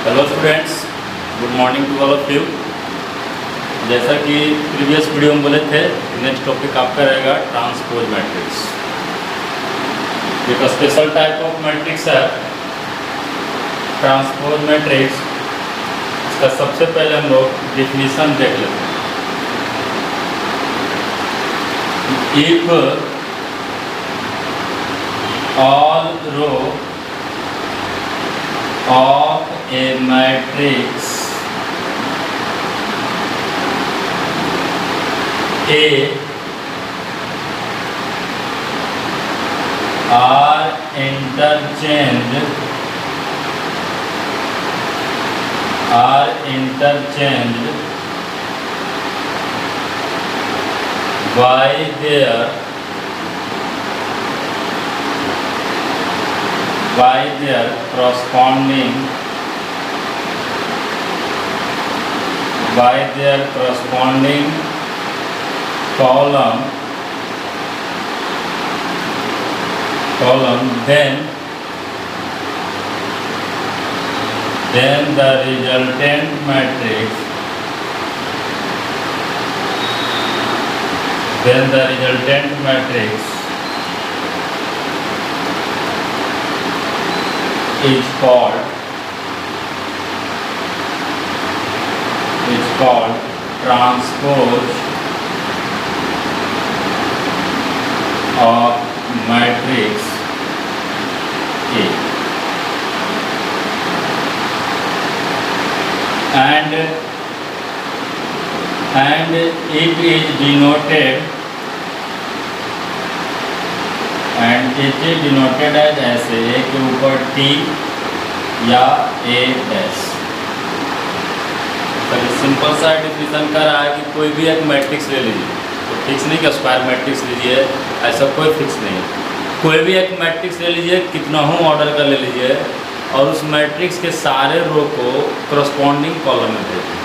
Hello students, good morning to all of you. जैसा कि previous video में बोले थे, नेक्स्ट टॉपिक आपका रहेगा ट्रांसपोज मैट्रिक्स। एक स्पेशल टाइप ऑफ मैट्रिक्स है ट्रांसपोज मैट्रिक्स। इसका सबसे पहले हम लोग डिफिनीशन देख लेते हैं। If all row of a matrix A are interchanged by their corresponding column, then the resultant matrix is called transpose of matrix A, and it is denoted as ऐसे A के ऊपर T या A dash. Simple सा definition कर रहा है कि कोई भी एक मैट्रिक्स ले लीजिए, तो फिक्स नहीं कि स्क्वायर मैट्रिक्स लीजिए, ऐसा कोई फिक्स नहीं। कोई भी एक मैट्रिक्स ले लीजिए, कितना हो ऑर्डर का ले लीजिए, और उस मैट्रिक्स के सारे रो को करस्पॉन्डिंग कॉलम में भेजिए।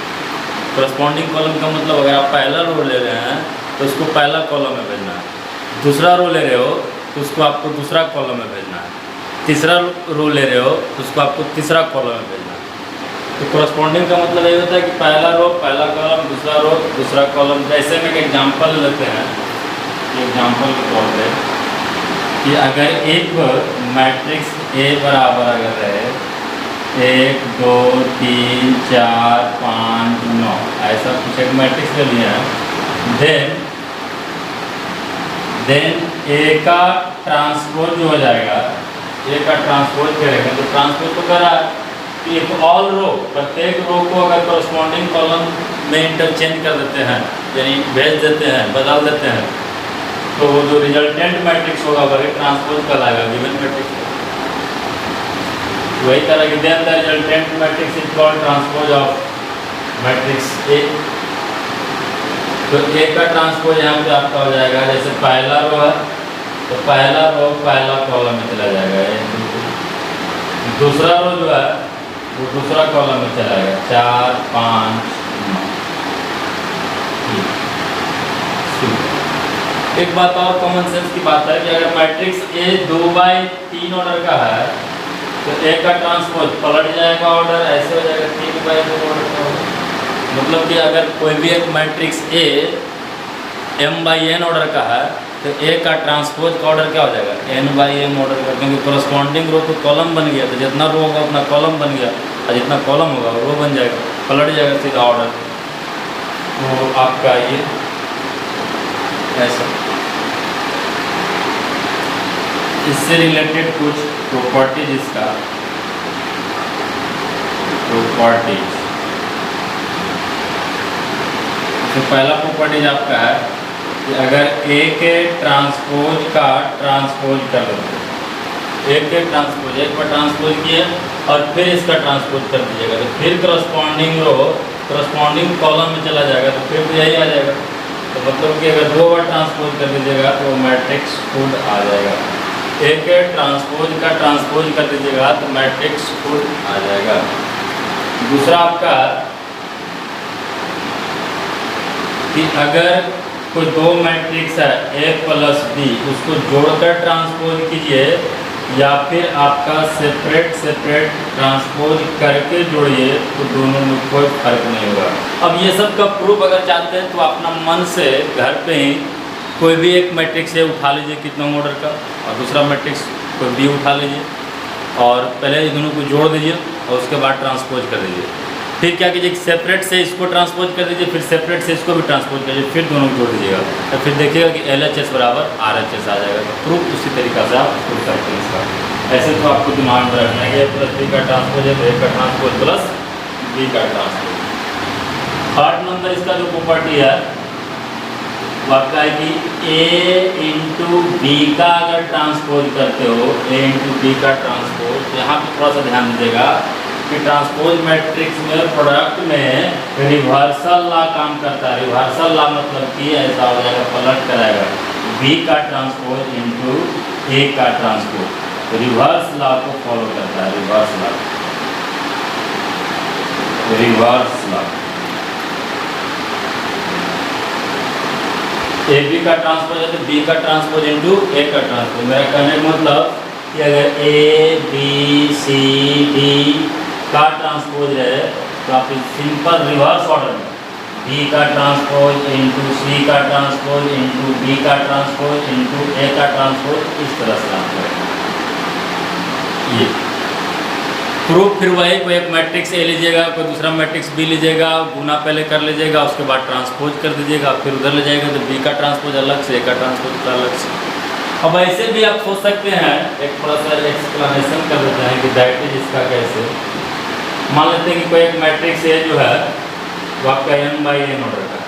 करस्पॉन्डिंग कॉलम का मतलब अगर आप पहला रो ले रहे हैं तो उसको पहला कॉलम में भेजना है, दूसरा रो ले रहे हो तो उसको आपको दूसरा कॉलम में भेजना है, तीसरा रो ले रहे हो तो उसको आपको तीसरा कॉलम में भेजना है। तो करस्पॉन्डिंग का मतलब ये होता है कि पहला रो पहला कॉलम, दूसरा रो दूसरा कॉलम। जैसे में एक एग्जांपल लेते हैं, एग्जांपल के तौर पे कि अगर एक मैट्रिक्स ए बराबर अगर रहे 1 2 3 4 5 9 ऐसा कुछ एक मैट्रिक्स ले लिया है, देन ए का ट्रांसपोज जो हो जाएगा, ए का ट्रांसपोज करेंगे तो ट्रांसपोज तो करा है कि एक ऑल रो, प्रत्येक रो को अगर करस्पॉन्डिंग कॉलम में इंटरचेंज कर देते हैं, यानी भेज देते हैं, बदल देते हैं, तो वो जो रिजल्टेंट मैट्रिक्स होगा वही ट्रांसपोज कहलाएगा गिवन मैट्रिक्स। वही तरह की then the resultant matrix is called transpose of matrix A. तो ए का ट्रांसपोज यहाँ पे आपका हो जाएगा, जैसे पहला रो है तो पहला रो पहला कॉलम में चला जाएगा, दूसरा रो जो है वो दूसरा कॉलम में चला जाएगा, 4 5 9। एक बात और कॉमन सेंस की बात है कि अगर मैट्रिक्स ए 2/3 ऑर्डर का है तो ए का ट्रांसपोज पलट जाएगा ऑर्डर, ऐसे हो जाएगा 3/2 ऑर्डर का होगा। मतलब कि अगर कोई भी एक मैट्रिक्स ए m/n ऑर्डर का है तो ए का ट्रांसपोज का ऑर्डर क्या हो जाएगा, n/m ऑर्डर का, क्योंकि करस्पॉन्डिंग रो तो कॉलम बन गया, तो जितना रो होगा उतना कॉलम बन गया, और जितना कॉलम होगा वो रो बन जाएगा, पलट जाएगा सीधा ऑर्डर। तो आपका ये ऐसा। इससे रिलेटेड कुछ प्रॉपर्टीज, इसका प्रॉपर्टीज, तो पहला प्रॉपर्टीज आपका है कि अगर ए के ट्रांसपोज का ट्रांसपोज कर देते, एक के ट्रांसपोज एक पर ट्रांसपोज किए और फिर इसका ट्रांसपोज कर दीजिएगा, तो फिर करस्पॉन्डिंग रो करस्पॉन्डिंग कॉलम में चला जाएगा, तो फिर तो यही आ जाएगा। तो मतलब कि अगर 2 बार ट्रांसपोज कर दीजिएगा तो मैट्रिक्स खुद आ जाएगा। एक के ट्रांसपोज का ट्रांसपोज कर दीजिएगा तो मैट्रिक्स खुद आ जाएगा। दूसरा आपका कि अगर कोई दो मैट्रिक्स है A + B, उसको जोड़कर ट्रांसपोज कीजिए या फिर आपका सेपरेट ट्रांसपोज करके जोड़िए तो दोनों में कोई फर्क नहीं होगा। अब ये सब का प्रूफ अगर चाहते हैं तो अपना मन से घर पे ही कोई भी एक मैट्रिक्स है उठा लीजिए कितना ऑर्डर का, और दूसरा मैट्रिक्स कोई भी उठा लीजिए और पहले दोनों को जोड़ दीजिए और उसके बाद ट्रांसपोज कर दीजिए। फिर क्या कीजिए, सेपरेट से इसको ट्रांसपोज कर दीजिए, फिर सेपरेट से इसको भी ट्रांसपोज कर दीजिए, फिर दोनों को जोड़ दीजिएगा तो फिर देखिएगा कि LHS बराबर RHS आ जाएगा। तो प्रूफ उसी तरीक़ा से आप प्रूफ करते हैं इसका। ऐसे तो आपको दिमाग में रखना है कि प्लस बी का ट्रांसपोज है तो ए का ट्रांसपोज प्लस बी का ट्रांसपोज। 8 नंबर इसका जो प्रॉपर्टी है वो आपका है कि A इंटू बी का अगर ट्रांसपोज करते हो, A इंटू बी का ट्रांसपोज, तो यहाँ पर थोड़ा सा ध्यान दीजिएगा कि ट्रांसपोज मैट्रिक्स में प्रोडक्ट में रिवर्सल लॉ काम करता है। रिवर्सल लॉ मतलब कि ऐसा हो जाएगा, पलट कराएगा बी का ट्रांसपोज इंटू ए का ट्रांसपोज, रिवर्स लॉ को फॉलो करता है। रिवर्स लॉ ए बी का ट्रांसपोज है तो बी का ट्रांसपोज इंटू ए का ट्रांसपोज। मेरा कहने का मतलब कि अगर ए बी सी डी का ट्रांसपोज है तो आप सिंपल रिवर्स ऑर्डर में बी का ट्रांसपोज इंटू सी का ट्रांसपोज इंटू बी का ट्रांसपोज इंटू ए का ट्रांसपोज इस तरह से आप करेंगे। ये प्रूफ फिर वही, कोई एक मैट्रिक्स ए लीजिएगा, कोई दूसरा मैट्रिक्स बी लीजिएगा, गुना पहले कर लीजिएगा, उसके बाद ट्रांसपोज कर दीजिएगा, फिर उधर ले जाएगा तो बी का ट्रांसपोज अलग से, ए का ट्रांसपोज अलग से। अब ऐसे भी आप सोच सकते हैं, एक थोड़ा सा एक्सप्लेनेशन कर देते हैं कि दैट इज इसका कैसे। मान लेते हैं कि कोई एक मैट्रिक्स ए जो है वो आपका n/n ऑर्डर का,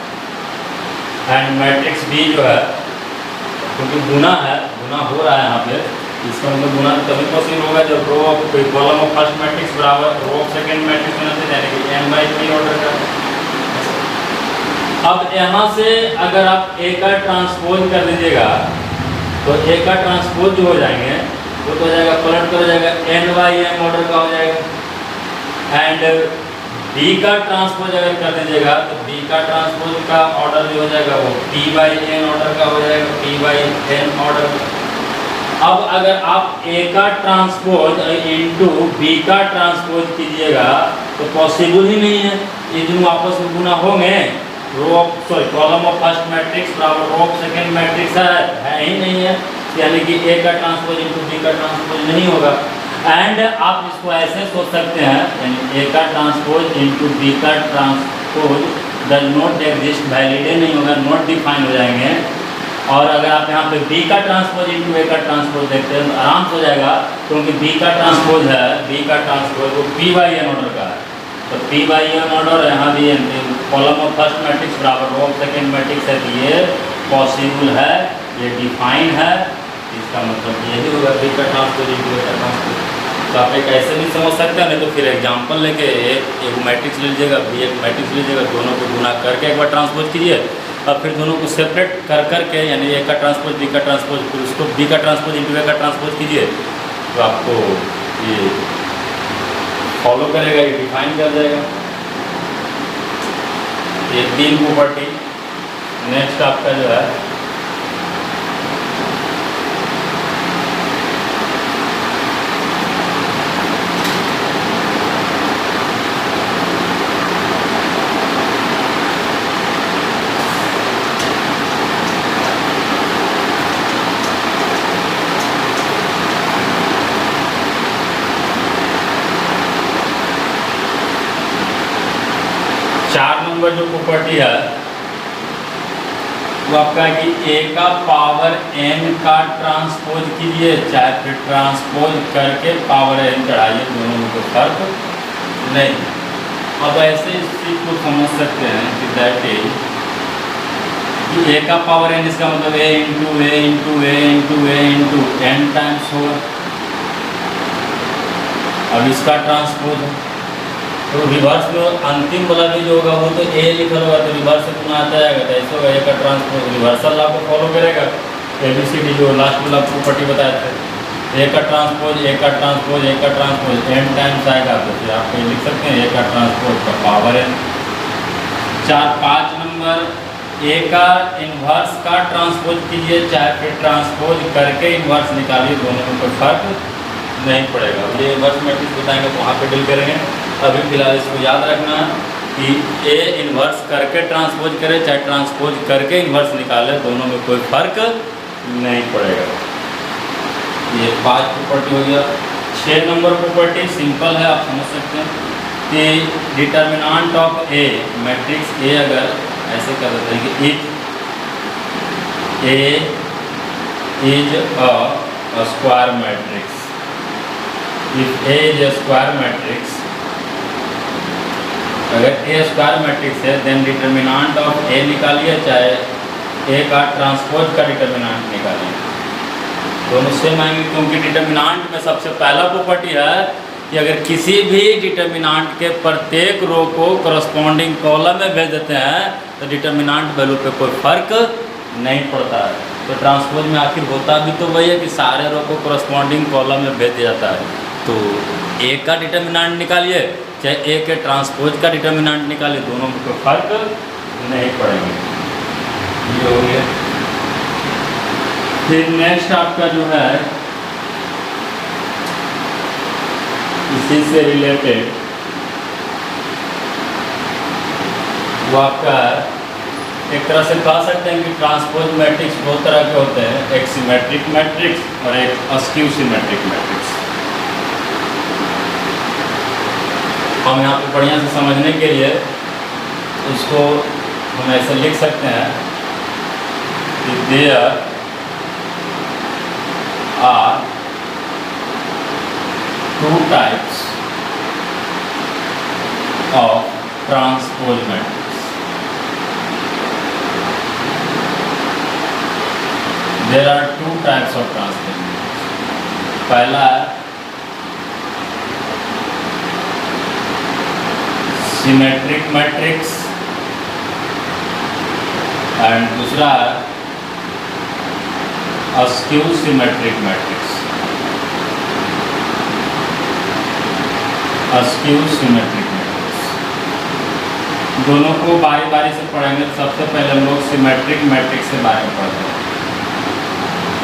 एंड मैट्रिक्स बी जो है क्योंकि गुना है, गुना हो रहा है यहाँ पे, इसका मतलब गुना तभी पॉसिबल होगा जब रो ऑफ कोई कॉलम ऑफ फर्स्ट मैट्रिक्स बराबर रो ऑफ सेकंड मैट्रिक्स होना चाहिए, यानी कि n/p ऑर्डर का। अब यहाँ से अगर आप ए का ट्रांसपोज कर दीजिएगा तो ए का ट्रांसपोज जो हो जाएंगे वो तो हो जाएगा, पलट कर हो जाएगा n/m ऑर्डर का हो जाएगा, एंड बी का ट्रांसपोज अगर कर दीजिएगा तो बी का ट्रांसपोज का ऑर्डर जो हो जाएगा वो p/n ऑर्डर का हो जाएगा, p/n ऑर्डर। अब अगर आप ए का ट्रांसपोज इंटू बी का ट्रांसपोज कीजिएगा तो पॉसिबल ही नहीं है, ये दोनों आपस में गुना होंगे। कॉलम ऑफ फर्स्ट मैट्रिक्स बराबर रो ऑफ सेकंड मैट्रिक्स है ही नहीं है, यानी कि ए का ट्रांसपोज इंटू बी का ट्रांसपोज नहीं होगा। एंड आप इसको ऐसे सोच सकते हैं, यानी ए का ट्रांसपोज इंटू बी का transpose does not exist, valid नहीं होगा, नॉट डिफाइन हो जाएंगे। और अगर आप यहाँ पे बी का ट्रांसपोज इंटू ए का ट्रांसपोज देखते हैं तो आराम से हो जाएगा, क्योंकि बी का ट्रांसपोज है, बी का ट्रांसपोज वो p/n ऑर्डर का है, तो p/n ऑर्डर यहाँ भी कॉलम ऑफ फर्स्ट मैट्रिक्स बराबर रो ऑफ सेकंड मैट्रिक्स है, तो ये पॉसिबल है, ये डिफाइन है, इसका मतलब यही होगा बी का ट्रांसपोज इंटू ए का ट्रांसपोज। तो आप एक ऐसे भी समझ सकते हैं, नहीं तो फिर एग्जाम्पल लेके एक मैट्रिक्स ले लीजिएगा, बी एक मैट्रिक्स लीजिएगा, दोनों को गुना करके एक बार ट्रांसपोज कीजिए और फिर दोनों को सेपरेट कर करके, यानी ए का ट्रांसपोज बी का ट्रांसपोज, फिर उसको बी का ट्रांसपोज इंटू ए का ट्रांसपोज कीजिए तो आपको ये फॉलो करेगा, ये डिफाइन कर जाएगा। ये 3 प्रॉपर्टी। नेक्स्ट आपका जो है जो प्रॉपर्टी है वो आपका है कि ए का पावर n का ट्रांसपोज कीजिए, चाहे फिर ट्रांसपोज करके पावर n चढ़ाइए, दोनों में कोई फर्क नहीं। अब ऐसे इस चीज को समझ सकते हैं कि दैट इज कि ए का पावर n, इसका मतलब a into A into A into A into n times होगा। अब इसका ट्रांसपोज तो रिवर्स में अंतिम वाला भी जो होगा वो तो ए लिखा होगा, तो रिवर्स से गुना आता जाएगा, तो ऐसे होगा ए का ट्रांसपोज रिवर्सल लॉ को फॉलो करेगा। ABCD जो लास्ट वाला प्रॉपर्टी बताए थे, ए का ट्रांसपोज ए का ट्रांसपोज ए का ट्रांसपोज n टाइम्स आएगा, तो फिर आप लिख सकते हैं ए का ट्रांसपोज का पावर n। 4-5 नंबर ए का इन्वर्स का ट्रांसपोज कीजिए, चाहे फिर ट्रांसपोज करके इन्वर्स निकालिए, दोनों में कोई फर्क नहीं पड़ेगा। ये इन्वर्स मैट्रिक्स बताएंगे तो वहाँ पे डील करेंगे। अभी फिलहाल इसको याद रखना कि ए इन्वर्स करके ट्रांसपोज करे, चाहे ट्रांसपोज करके इन्वर्स निकाले, दोनों में कोई फर्क नहीं पड़ेगा। ये 5 प्रॉपर्टी हो गया। 6 नंबर प्रॉपर्टी सिंपल है, आप समझ सकते हैं कि determinant of A, matrix A अगर ऐसे कर देते हैं कि if A is a square matrix, if A is a square matrix, अगर ए स्क्वायर मैट्रिक्स है देन डिटर्मिनेंट ऑफ ए निकालिए, चाहे ए का ट्रांसपोज का डिटर्मिनेंट निकालिए, दोनों सेम आएंगे। क्योंकि डिटर्मिनेंट में सबसे पहला प्रॉपर्टी है कि अगर किसी भी डिटर्मिनेंट के प्रत्येक रो को करस्पॉन्डिंग कॉलम में भेज देते हैं तो डिटर्मिनेंट वैल्यू पे कोई फर्क नहीं पड़ता है। तो ट्रांसपोज में आखिर होता भी तो वही है कि सारे रो को करस्पॉन्डिंग कॉलम में भेज दिया जाता है। तो ए का डिटर्मिनेंट निकालिए, चाहे ए के ट्रांसपोज का डिटर्मिनेंट निकालिए, दोनों में कोई फर्क नहीं पड़ेगा। ये हो गया। फिर नेक्स्ट आपका जो है इसी से रिलेटेड वो आपका एक तरह से कह सकते हैं कि ट्रांसपोज मैट्रिक्स दो तरह के होते हैं, एक सिमेट्रिक मैट्रिक्स और एक अस्क्यू सिमेट्रिक मैट्रिक्स। हम यहाँ पे बढ़िया से समझने के लिए इसको हम ऐसे लिख सकते हैं कि there are two types of transpose matrix. There are two types of transpose matrix. पहला है symmetric matrix and दूसरा है askew symmetric matrix. Askew symmetric matrix, दोनों को बारी बारी से पढ़ेंगे। सबसे पहले हम लोग सिमेट्रिक मैट्रिक्स के बारे में पढ़ते हैं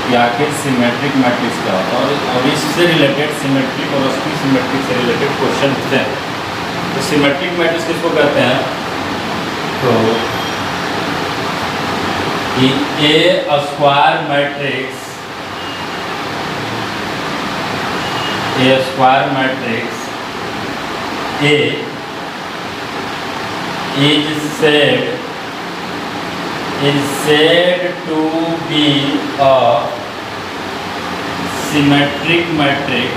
कि आखिर सिमेट्रिक मैट्रिक्स क्या होता है और इससे रिलेटेड सिमेट्रिक और अस्क्यू सिमेट्रिक से रिलेटेड क्वेश्चन होते हैं। तो सिमेट्रिक मैट्रिक्स किसको कहते हैं? तो a square matrix, a square matrix A is said to be a symmetric matrix,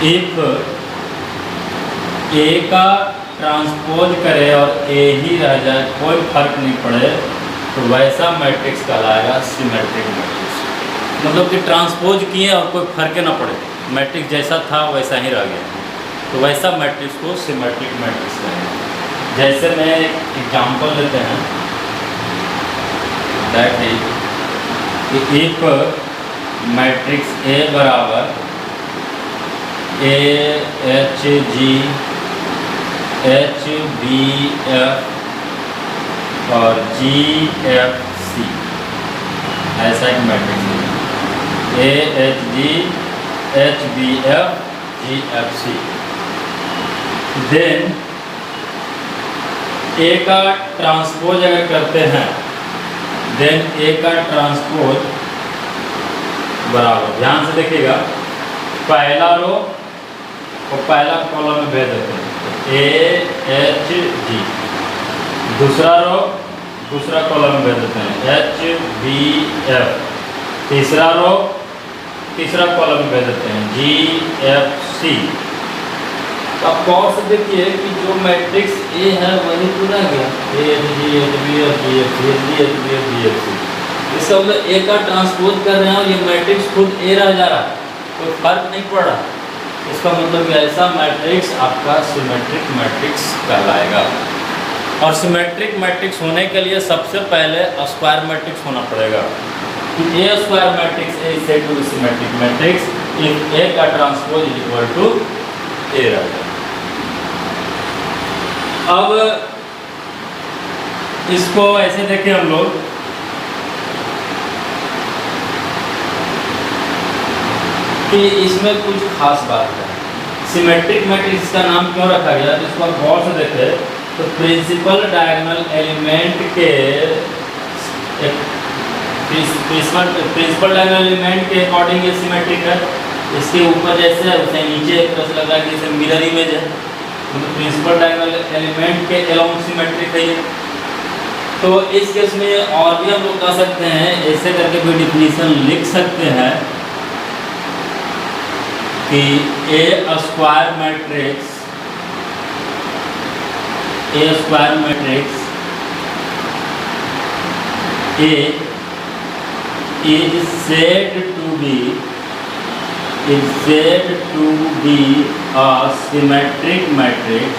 if A का ट्रांसपोज करे और A ही रह जाए, कोई फर्क नहीं पड़े, तो वैसा मैट्रिक्स कहलाएगा सिमेट्रिक मैट्रिक्स। मतलब कि ट्रांसपोज किए और कोई फर्क ना पड़े, मैट्रिक्स जैसा था वैसा ही रह गया, तो वैसा मैट्रिक्स को सिमेट्रिक मैट्रिक्स कहेंगे। जैसे मैं एक एग्जांपल लेते हैं, that is if matrix A बराबर A H G H B F और जी एफ सी, ऐसा एक मैट्रिक्स है, A H G H B F G F C. Then A का ट्रांसपोज अगर करते हैं, देन ए का ट्रांसपोज बराबर, ध्यान से देखिएगा, पहला रो और पहला कॉलम में भेज देते हैं ए एच जी, दूसरा रो दूसरा कॉलम में भेज देते हैं एच बी एफ, तीसरा रो तीसरा कॉलम में भेज देते हैं जी एफ सी। अब गौर से देखिए कि जो मैट्रिक्स ए है वही पूरा गया, A H G H B F G F C H B H B F G F C. इसका मतलब ए का ट्रांसपोज कर रहे हैं और ये मैट्रिक्स खुद ए रह जा रहा है, कोई फर्क नहीं पड़ रहा। इसका मतलब कि ऐसा मैट्रिक्स आपका सिमेट्रिक मैट्रिक्स कहलाएगा। और सिमेट्रिक मैट्रिक्स होने के लिए सबसे पहले स्क्वायर मैट्रिक्स होना पड़ेगा। A square matrix A is said to be symmetric matrix if A का transpose is equal to A रहेगा। अब इसको ऐसे देखें हम लोग कि इसमें कुछ खास बात है। सिमेट्रिक मैट्रिक्स का नाम क्यों रखा गया, इसको आप गौर से देखें तो प्रिंसिपल डायगोनल एलिमेंट के प्रिंसिपल डायगोनल एलिमेंट के अकॉर्डिंग ये सिमेट्रिक है। इसके ऊपर जैसे है उसे नीचे एक तरह से लगा कि इसे मिरर इमेज है, तो प्रिंसिपल डायगोनल एलिमेंट के अलोंग सिमेट्रिक है ये। तो इस केस में और भी हम लोग कह सकते हैं, ऐसे करके कोई डिफिनीशन लिख सकते हैं कि a square matrix A is said to be a symmetric matrix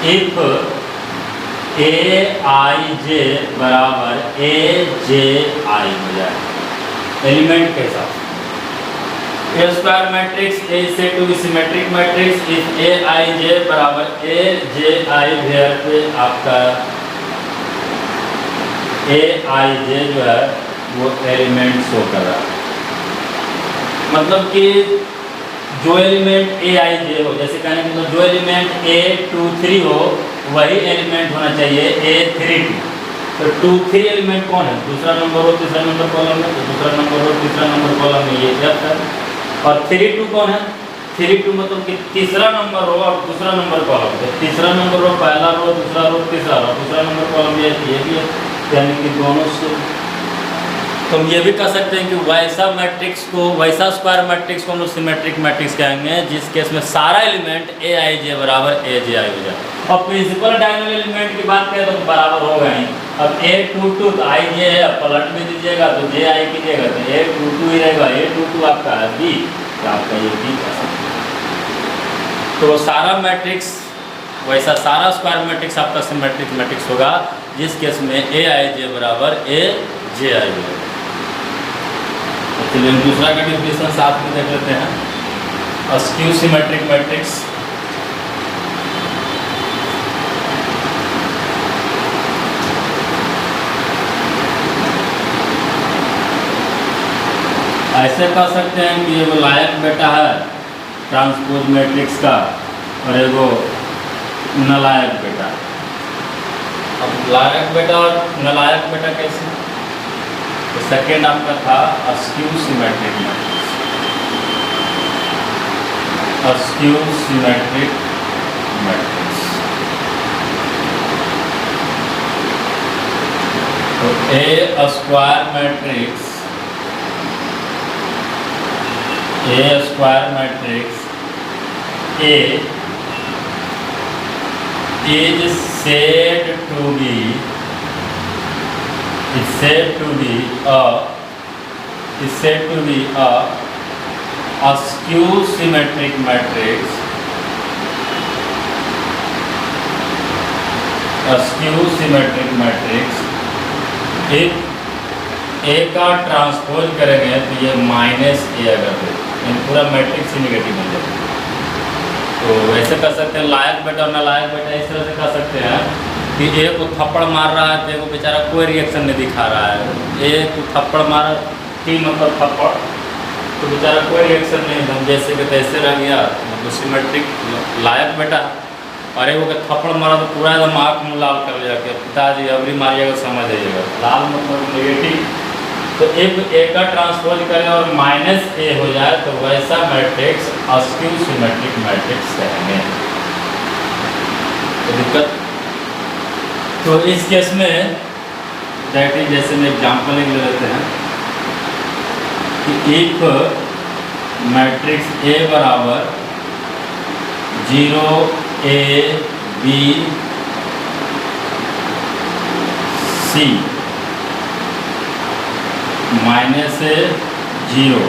if Aij बराबर Abi हो जाए एलिमेंट के साथ। A square matrix A is said to be symmetric matrix if Aij बराबर Aji वेयर पे आपका Aij जो है वो एलिमेंट शो कर रहा है। मतलब कि जो एलिमेंट Aij हो, जैसे कहने का मतलब जो एलिमेंट A23 हो वही एलिमेंट होना चाहिए A32। तो 2-3 एलिमेंट कौन है, दूसरा नंबर रो तीसरा नंबर कॉलम में, तो दूसरा नंबर रो तीसरा नंबर कॉलम में ये F है। और 3-2 कौन है, 3-2 मतलब कि तीसरा नंबर रो और दूसरा नंबर कॉलम पे, तीसरा नंबर रो पहला रो दूसरा रो तीसरा रो दूसरा नंबर कॉलम ये भी है, यानी कि दोनों से। तो हम ये भी कह सकते हैं कि वैसा स्क्वायर मैट्रिक्स को हम लोग सिमेट्रिक मैट्रिक्स कहेंगे जिस केस में सारा एलिमेंट Aij बराबर Abi हो जाए। और प्रिंसिपल डायगोनल एलिमेंट की बात करें तो बराबर होगा ही। अब A22 तो Ij है, पलट में दीजिएगा तो Ji कीजिएगा तो A22 ही रहेगा, A22 आपका है B, तो आपका ये B कह सकते हैं। तो सारा मैट्रिक्स वैसा सारा स्क्वायर मैट्रिक्स आपका सिमेट्रिक मैट्रिक्स होगा जिस केस में Aij बराबर Ji होगा। चलिए दूसरा का डिफिनेशन साथ में देख लेते हैं। स्क्यू सिमेट्रिक मैट्रिक्स ऐसे कह सकते हैं कि एगो लायक बेटा है ट्रांसपोज मैट्रिक्स का और एगो नालायक बेटा। अब लायक बेटा और नालायक बेटा कैसे, तो सेकेंड आपका था skew symmetric matrix. Skew symmetric matrix तो A square matrix A is said to be a skew symmetric matrix if A का ट्रांसपोज करेंगे तो ये -A अगर दे पूरा मैट्रिक्स ही निगेटिव बन जाएगा। तो वैसे कर सकते हैं लायक बेटा और नालायक बेटा इस तरह से कर सकते हैं कि ए को थप्पड़ मार रहा है तो एक बेचारा कोई रिएक्शन नहीं दिखा रहा है। ए को थप्पड़ मारा टी मतलब थप्पड़, तो बेचारा कोई रिएक्शन नहीं, हम जैसे कि तैसे रह गया, मतलब सिमेट्रिक लायक बेटा। और एक को थप्पड़ मारा तो पूरा एकदम आँख मुँह लाल कर लिया कि पिताजी अबरी मारिएगा समझ जाइएगा, लाल मतलब नेगेटिव। तो एक ए का ट्रांसपोज करें और -A हो जाए तो वैसा मैट्रिक्स स्क्यू सिमेट्रिक मैट्रिक्स कहेंगे। तो दिक्कत तो इस केस में दैट इज जैसे में एग्जाम्पल ले लेते हैं कि इफ मैट्रिक्स A बराबर 0 A B C -A 0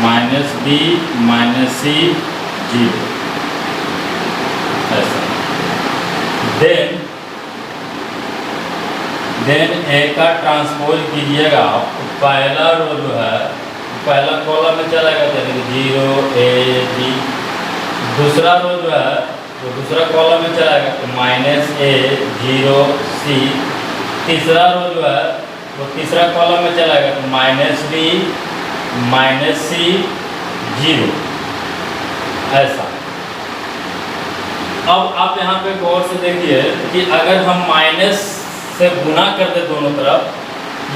-B -C 0 ऐसा। देन देन ए का ट्रांसपोज कीजिएगा, पहला रो जो है पहला कॉलम में चलाएगा तो 0 A B, दूसरा रो जो है वो दूसरा कॉलम में चलाएगा तो -A 0 C, तीसरा रो जो है वो तीसरा कॉलम में चलाएगा तो -B -C 0, ऐसा। अब आप यहाँ पे गौर से देखिए कि अगर हम माइनस से गुना कर दे दोनों तरफ,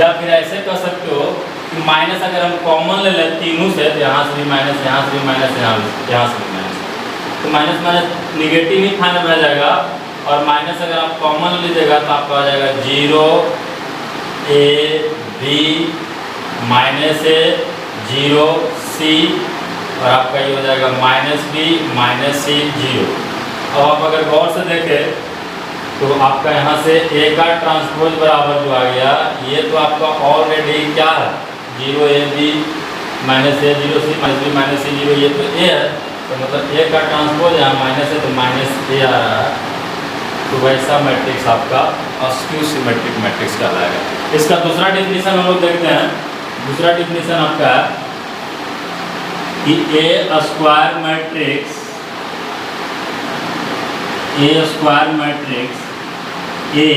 या फिर ऐसे कर सकते हो कि माइनस अगर हम कॉमन ले लें तीनों से, तो यहाँ से भी माइनस, यहाँ से भी माइनस, यहाँ से भी माइनस, तो माइनस माइनस निगेटिव ही फाइनल रह जाएगा। और माइनस अगर आप कॉमन लीजिएगा तो आपका आ जाएगा 0 A B -A 0 C, और आपका ये हो जाएगा -B -C 0। अब आप अगर गौर से देखें तो आपका यहाँ से A का ट्रांसपोज बराबर जो आ गया, ये तो आपका ऑलरेडी क्या है 0 A B -A 0 C -B -C 0, ये तो A है, तो मतलब A का ट्रांसपोज यहाँ माइनस है तो -A आ रहा है। तो वैसा मैट्रिक्स आपका अस्क्यू सिमेट्रिक मैट्रिक्स कहलाएगा। इसका दूसरा डेफिनेशन हम लोग देखते हैं। दूसरा डेफिनेशन आपका है कि A square matrix A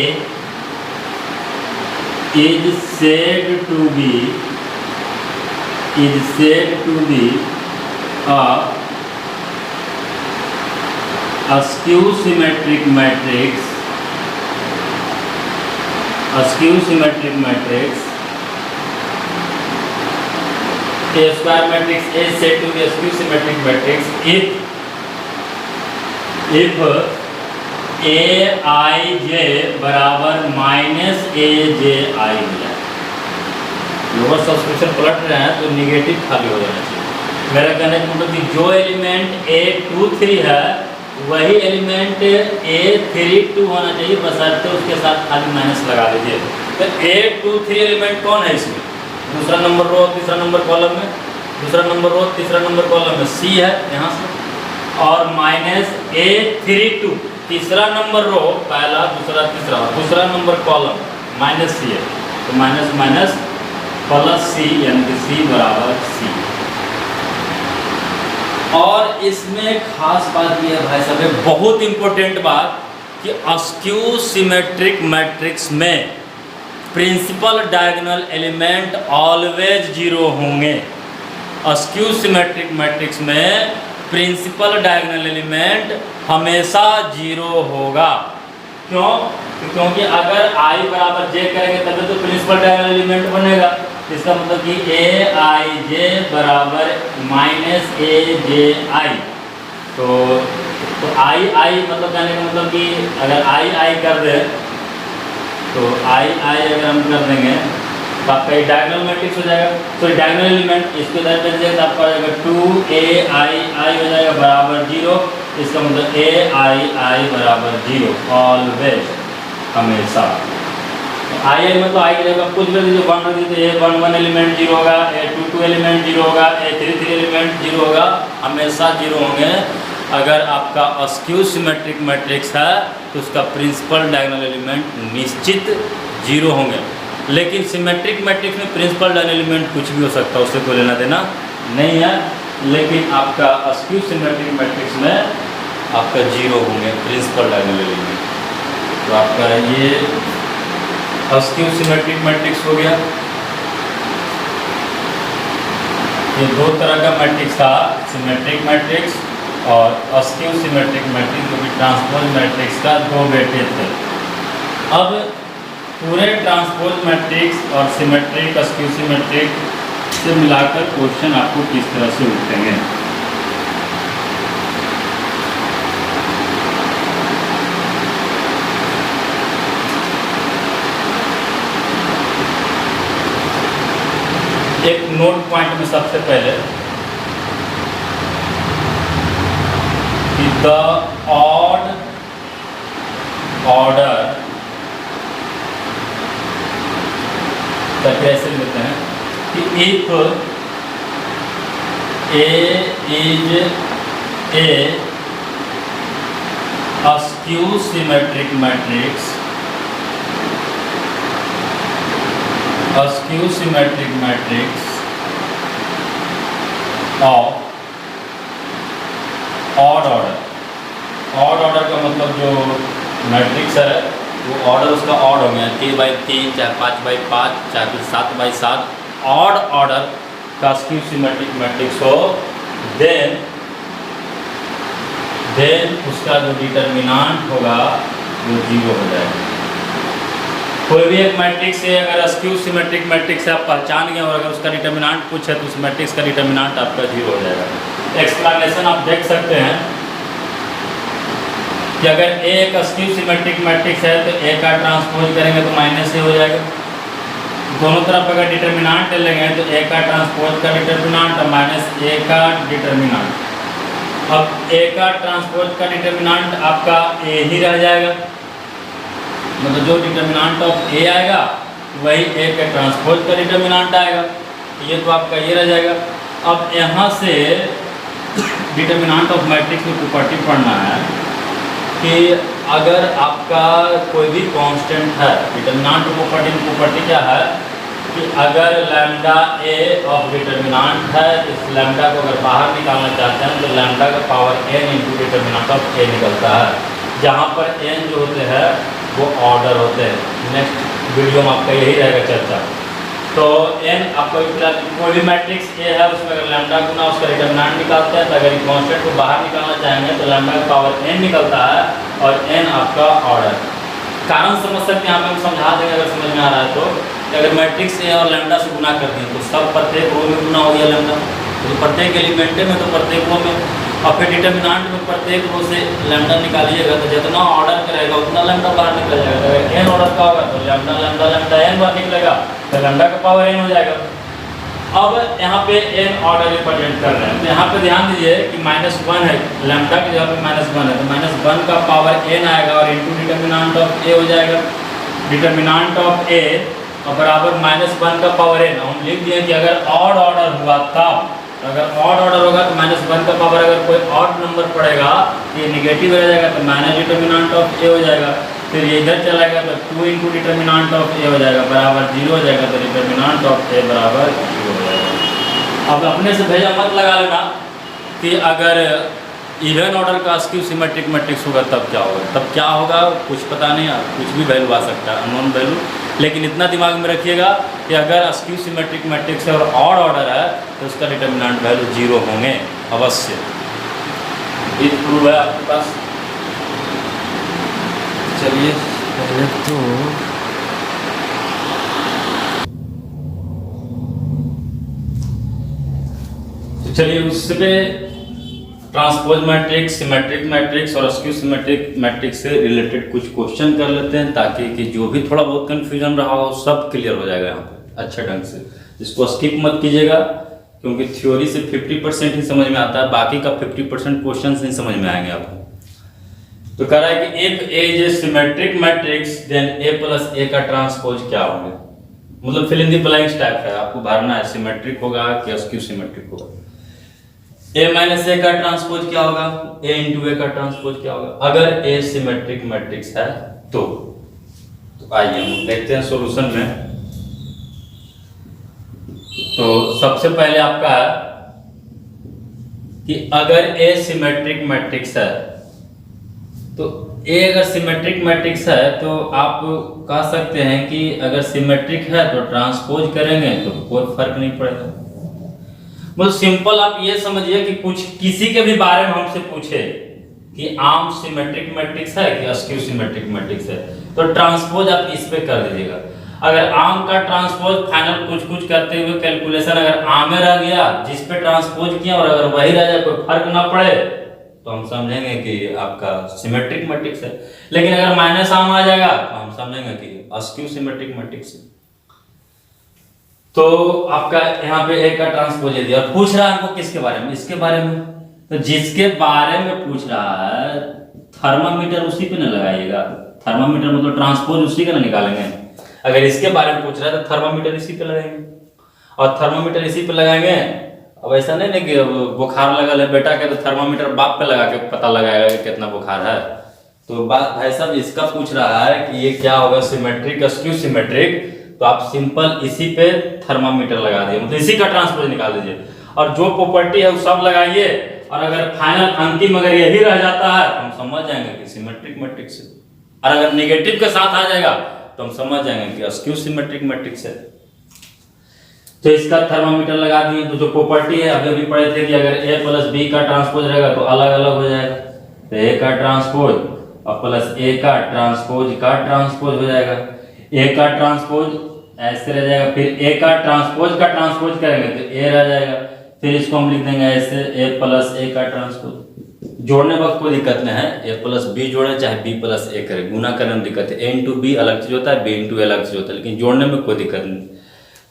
is said to be a skew symmetric matrix. A square matrix is said to be a skew symmetric matrix if Aij बराबर -AJI मिला। लोअर सब्सक्रिप्शन पलट रहे हैं तो निगेटिव खाली हो जाना चाहिए। मेरा कहने का मतलब कि जो एलिमेंट A23 है वही एलिमेंट A32 होना चाहिए, बशर्ते उसके साथ खाली माइनस लगा दीजिए। तो A23 एलिमेंट कौन है इसमें? दूसरा नंबर रो तीसरा नंबर कॉलम में, दूसरा नंबर रो तीसरा नंबर कॉलम में C है यहाँ से, और -A32 तीसरा नंबर रो पहला दूसरा तीसरा, दूसरा नंबर कॉलम -C है, तो माइनस माइनस प्लस C, यानी कि C बराबर C। और इसमें खास बात यह है भाई साहब, बहुत इंपॉर्टेंट बात, कि अस्क्यू सिमेट्रिक मैट्रिक्स में प्रिंसिपल डायगोनल एलिमेंट ऑलवेज 0 होंगे। अस्क्यू सिमेट्रिक मैट्रिक्स में प्रिंसिपल डायगोनल एलिमेंट हमेशा 0 होगा। क्यों? क्योंकि अगर I बराबर J करेंगे तभी तो प्रिंसिपल डायगोनल एलिमेंट बनेगा। इसका मतलब कि Aij बराबर -AJI, तो I मतलब कहने का मतलब कि अगर I कर दे तो I अगर हम कर देंगे तो आपका ये डायगोनल मैट्रिक्स हो जाएगा। तो डायगोनल एलिमेंट इसको इधर भेज देंगे तो आपका हो जाएगा 2Ai हो जाएगा बराबर 0। इसका मतलब Ai बराबर 0 ऑलवेज, हमेशा। आई मतलब आई की जगह कुछ भी दीजिए 1 रख दीजिए, A11 एलिमेंट 0 होगा, A22 एलिमेंट 0 होगा, A33 एलिमेंट 0 होगा, हमेशा 0 होंगे। अगर आपका अस्क्यू सिमेट्रिक मैट्रिक्स है तो उसका प्रिंसिपल डायगोनल एलिमेंट निश्चित 0 होंगे। लेकिन सिमेट्रिक मैट्रिक्स में प्रिंसिपल डायगोनल एलिमेंट कुछ भी हो सकता है, उससे कोई लेना देना नहीं है। लेकिन आपका अस्क्यू सिमेट्रिक मैट्रिक्स में आपका 0 होंगे प्रिंसिपल डायगोनल एलिमेंट। तो आपका ये अस्क्यू सिमेट्रिक मैट्रिक्स हो गया। ये दो तरह का मैट्रिक्स था, सिमेट्रिक मैट्रिक्स और अस्क्यू सिमेट्रिक मैट्रिक्स, जो कि ट्रांसपोज मैट्रिक्स का 2 बेटे थे। अब पूरे ट्रांसपोज मैट्रिक्स और सिमेट्रिक अस्क्यू सिमेट्रिक से मिलाकर क्वेश्चन आपको किस तरह से उठेंगे। एक नोट पॉइंट में सबसे पहले कि द ऑड ऑर्डर कैसे लेते हैं कि if A is a askew symmetric matrix askew symmetric matrix of odd order. Odd order का मतलब जो मैट्रिक्स है वो ऑर्डर उसका ऑड हो गया, 3x3 चाहे 5x5 चाहे फिर 7x7 ऑड ऑर्डर का अस्क्यू सिमेट्रिक मैट्रिक्स हो, देन उसका जो डिटर्मिनांट होगा वो 0 हो जाएगा। कोई भी एक मैट्रिक्स से अगर अस्क्यू सिमेट्रिक मैट्रिक्स आप पहचान गए और अगर उसका डिटर्मिनांट पूछे तो उस मैट्रिक्स का डिटर्मिनांट आपका 0 हो जाएगा। एक्सप्लेनेशन आप देख सकते हैं कि अगर ए एक अस्क्यू सिमेट्रिक मैट्रिक्स है तो ए का ट्रांसपोज करेंगे तो माइनस ए हो जाएगा। दोनों तरफ अगर डिटर्मिनांट ले लेंगे तो ए का ट्रांसपोज का डिटर्मिनांट और माइनस ए का डिटर्मिनांट। अब ए का ट्रांसपोज का डिटर्मिनांट आपका ए ही रह जाएगा, मतलब जो डिटर्मिनांट ऑफ ए आएगा वही ए के ट्रांसपोज का डिटर्मिनांट आएगा। ये तो आपका ये रह जाएगा। अब यहाँ से डिटर्मिनांट ऑफ मैट्रिक्स में प्रॉपर्टी पढ़ना है कि अगर आपका कोई भी कांस्टेंट है, डिटर्मिनांट ऑफ प्रॉपर्टी क्या है कि अगर लैम्डा ए ऑफ डिटर्मिनांट है, इस लैम्डा को अगर बाहर निकालना चाहते हैं तो लैम्डा का power n into determinant of A निकलता है, जहाँ पर n जो होते हैं वो ऑर्डर होते हैं। नेक्स्ट वीडियो में आपका यही रहेगा चर्चा। तो n आपको कोई भी मैट्रिक्स ए है उसमें अगर लैम्डा गुना उसका डिटर्मिनांट निकालते हैं तो अगर कांस्टेंट को बाहर निकालना चाहेंगे तो लैम्डा का पावर n निकलता है और n आपका ऑर्डर। कारण समझ सकते हैं, यहाँ पे हम समझा देंगे अगर समझ में आ रहा है तो अगर मैट्रिक्स ए और लैम्डा से गुना कर दिए तो सब प्रत्येक रो में गुना हो गया लैम्डा, तो प्रत्येक एलिमेंट में तो प्रत्येक रो में, और फिर डिटर्मिनांट में प्रत्येक रो से लैम्डा निकालिएगा तो जितना ऑर्डर करेगा उतना लैम्डा बाहर निकल जाएगा। अगर n ऑर्डर का होगा तो लैम्डा लैम्डा लैम्डा n बाहर निकलेगा तो लैम्डा का पावर n हो जाएगा। अब यहाँ पे n ऑर्डर रिप्रेजेंट कर रहे हैं तो यहाँ पे ध्यान दीजिए कि -1 है, लैम्डा की जगह पे -1 है तो -1 का पावर n आएगा और इंटू डिटर्मिनांट ऑफ a हो जाएगा। डिटर्मिनांट ऑफ a और बराबर -1 का पावर n। हम लिख दिए कि अगर ऑड ऑर्डर हुआ तब, अगर ऑड ऑर्डर होगा तो -1 का पावर अगर कोई ऑड नंबर पड़ेगा ये निगेटिव रह जाएगा तो माइनस डिटर्मिनांट ऑफ a हो जाएगा। फिर ये इधर चला गया तो 2 इंटू डिटर्मिनांट ऑफ a हो जाएगा बराबर 0 हो जाएगा, तो डिटर्मिनांट ऑफ a बराबर 0 हो जाएगा। अब अपने से भेजा मत लगा लेना कि अगर इवन ऑर्डर का अस्क्यू सिमेट्रिक मैट्रिक्स होगा तब क्या होगा, तब क्या होगा कुछ पता नहीं, कुछ भी वैल्यू आ सकता है, अननोन वैल्यू। लेकिन इतना दिमाग में रखिएगा कि अगर अस्क्यू सिमेट्रिक मैट्रिक्स है और ऑड ऑर्डर है तो उसका डिटर्मिनांट वैल्यू 0 होंगे अवश्य। ये प्रूव है आपके पास। चलिए पहले तो चलिए उससे ट्रांसपोज मैट्रिक्स, सिमेट्रिक मैट्रिक्स और अस्क्यू सिमेट्रिक मैट्रिक्स से रिलेटेड कुछ क्वेश्चन कर लेते हैं ताकि कि जो भी थोड़ा बहुत कंफ्यूजन रहा हो सब क्लियर हो जाएगा यहाँ पे अच्छे ढंग से। इसको स्किप मत कीजिएगा क्योंकि थ्योरी से 50% ही समझ में आता है, बाकी का 50% क्वेश्चन नहीं समझ में आएंगे आपको। तो कह रहा है कि if A is a symmetric matrix then a plus a का ट्रांसपोज क्या होंगे, मतलब fill in the blanks type है, आपको भरना है सिमेट्रिक होगा कि अस्क्यू सिमेट्रिक होगा। a माइनस a का ट्रांसपोज क्या होगा, a इंटू a का ट्रांसपोज क्या होगा अगर a सिमेट्रिक मैट्रिक्स है तो आइए हम देखते हैं सॉल्यूशन में। तो सबसे पहले आपका है कि अगर a सिमेट्रिक मैट्रिक्स है तो a अगर सिमेट्रिक मैट्रिक्स है तो आप कह सकते हैं कि अगर सिमेट्रिक है तो ट्रांसपोज करेंगे तो कोई फर्क नहीं पड़ेगा। मतलब सिंपल आप ये समझिए कि कुछ किसी के भी बारे में हमसे पूछे कि आम सिमेट्रिक मैट्रिक्स है कि अस्क्यू सिमेट्रिक मैट्रिक्स है तो ट्रांसपोज आप इस पे कर दीजिएगा। अगर आम का ट्रांसपोज फाइनल कुछ कुछ करते हुए कैलकुलेशन अगर आम में रह गया जिस पे ट्रांसपोज किया और अगर वही रह जाए कोई फर्क ना पड़े तो हम समझेंगे कि आपका सिमेट्रिक मैट्रिक्स है। लेकिन अगर माइनस आम आ जाएगा तो हम समझेंगे कि अस्क्यू सिमेट्रिक मैट्रिक्स है। तो आपका यहाँ पे ए का ट्रांसपोज दिया और पूछ रहा है हमको किसके बारे में, इसके बारे में। तो जिसके बारे में पूछ रहा है थर्मामीटर उसी पे ना लगाइएगा, थर्मामीटर मतलब ट्रांसपोज उसी का ना निकालेंगे। अगर इसके बारे में पूछ रहा है तो थर्मामीटर इसी पे लगाएंगे और थर्मामीटर इसी पे लगाएंगे। अब ऐसा नहीं ना कि बुखार लगा ले बेटा के तो थर्मामीटर बाप पे लगा के पता लगाएगा कि कितना बुखार है। तो बात भाई साहब इसका पूछ रहा है कि ये क्या होगा सिमेट्रिक अस्क्यू सिमेट्रिक, तो तो आप सिंपल इसी पे थर्मामीटर लगा दिए, मतलब इसी का ट्रांसपोज निकाल दीजिए और जो प्रॉपर्टी है वो सब लगाइए। और अगर फाइनल अंतिम अगर यही रह जाता है तो हम समझ जाएंगे कि सिमेट्रिक मैट्रिक्स है, और अगर नेगेटिव के साथ आ जाएगा तो हम समझ जाएंगे कि अस्क्यू सिमेट्रिक मैट्रिक्स है। तो इसका थर्मामीटर लगा दिए, तो जो प्रॉपर्टी है अभी अभी पढ़े थे कि अगर ए प्लस बी का ट्रांसपोज रहेगा तो अलग अलग हो जाएगा, तो ए का ट्रांसपोज और प्लस ए का ट्रांसपोज हो जाएगा। ए का ट्रांसपोज ऐसे रह जाएगा, फिर ए का ट्रांसपोज करेंगे तो ए रह जाएगा, फिर इसको हम लिख देंगे ऐसे ए प्लस ए का ट्रांसपोज। जोड़ने वक्त कोई दिक्कत नहीं है, ए प्लस बी जोड़े चाहे बी प्लस ए करें, गुना करने में दिक्कत है। ए इंटू बी अलग चीज होता है, बी इंटू अलग चीज होता है, लेकिन जोड़ने में कोई दिक्कत नहीं।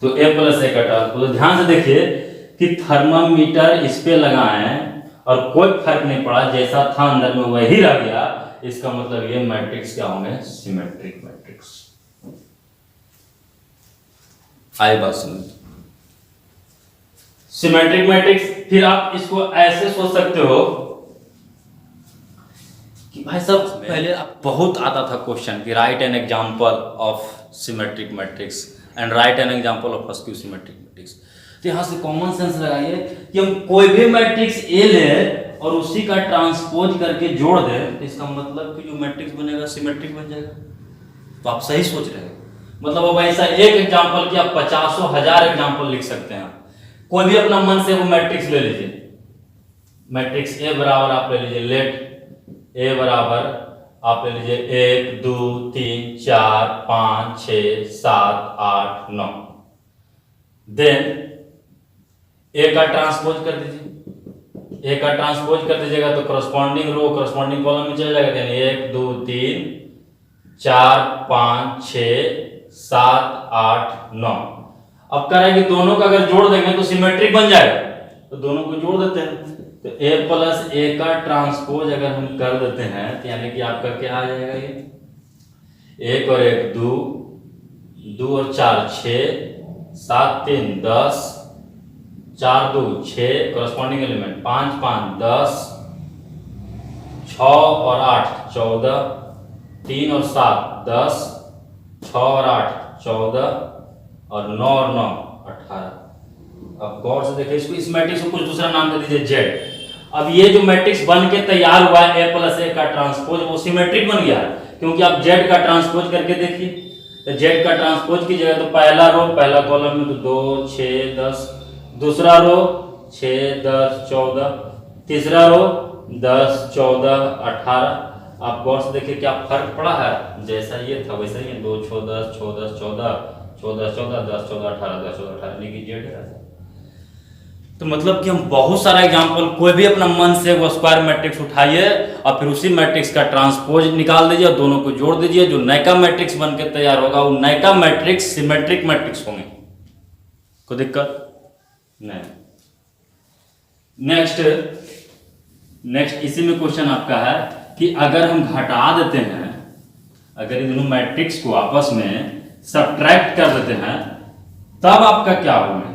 तो ए प्लस ए का ट्रांसपोज, तो ध्यान से देखिए कि थर्मामीटर इस पे लगाएं और कोई फर्क नहीं पड़ा, जैसा था अंदर में वही रह गया, इसका मतलब ये मैट्रिक्स क्या होंगे, सिमेट्रिक मैट्रिक्स। आई बात समझ, सिमेट्रिक मैट्रिक्स। फिर आप इसको ऐसे सोच सकते हो कि भाई साहब पहले बहुत आता था क्वेश्चन कि right an example of symmetric matrix and right an example of askew symmetric matrix. तो यहां से कॉमन सेंस लगाइए कि हम कोई भी मैट्रिक्स ए ले और उसी का ट्रांसपोज करके जोड़ दे, तो इसका मतलब कि जो मैट्रिक्स बनेगा सिमेट्रिक बन जाएगा। तो आप सही सोच रहे हैं, मतलब अब ऐसा एक एग्जांपल की आप 50,000 एग्जांपल लिख सकते हैं। कोई भी अपना मन से वो मैट्रिक्स ले लीजिए, मैट्रिक्स ए बराबर आप ले लीजिए, लेट ए बराबर आप ले लीजिए 1 2 3 4 5 6 7 8 9। देन ए का ट्रांसपोज कर दीजिए, ए का ट्रांसपोज कर दीजिएगा तो करस्पॉन्डिंग रो करस्पॉन्डिंग कॉलम में चले जाएगा। यानी 1 2 3 4 5 6 7 8 9। अब कह रहा है कि दोनों का अगर जोड़ देंगे तो सिमेट्रिक बन जाएगा, तो दोनों को जोड़ देते हैं। तो a प्लस ए का ट्रांसपोज अगर हम कर देते हैं तो यानी कि आपका क्या आ जाएगा, ये 1 और 1 2, 2 और 4 6, 7 3 10, 4 2 6, करस्पॉन्डिंग एलिमेंट 5 5 10, 6 और 8 14, 3 और 7 10, 6 और 8 14 और 9 और 9 18। अब गौर से देखिए इसको, इस मैट्रिक्स को कुछ दूसरा नाम दे दीजिए जेड। अब ये जो मैट्रिक्स बन के तैयार हुआ है ए प्लस ए का ट्रांसपोज, वो सिमेट्रिक बन गया, क्योंकि आप जेड का ट्रांसपोज करके देखिए। तो जेड का ट्रांसपोज कीजिएगा तो पहला रो पहला कॉलम में तो 2 6 10, दूसरा रो 6 10 14, तीसरा रो 10 14 18। आप गौर से देखिए क्या फर्क पड़ा है, जैसा ये था वैसा ही 2 6 10 6 10 14 14 14 10 14 18 10 14 18 यानी कि जेड है। तो मतलब कि हम बहुत सारा एग्जांपल, कोई भी अपना मन से वो स्क्वायर मैट्रिक्स उठाइए और फिर उसी मैट्रिक्स का ट्रांसपोज निकाल दीजिए और दोनों को जोड़ दीजिए, जो नयका मैट्रिक्स बन के तैयार होगा वो नयका मैट्रिक्स सिमेट्रिक मैट्रिक्स होंगे। कोई दिक्कत नहीं। नेक्स्ट इसी में क्वेश्चन आपका है कि अगर हम घटा देते हैं, अगर इन दोनों मैट्रिक्स को आपस में सब्ट्रैक्ट कर देते हैं, तब आपका क्या होंगे,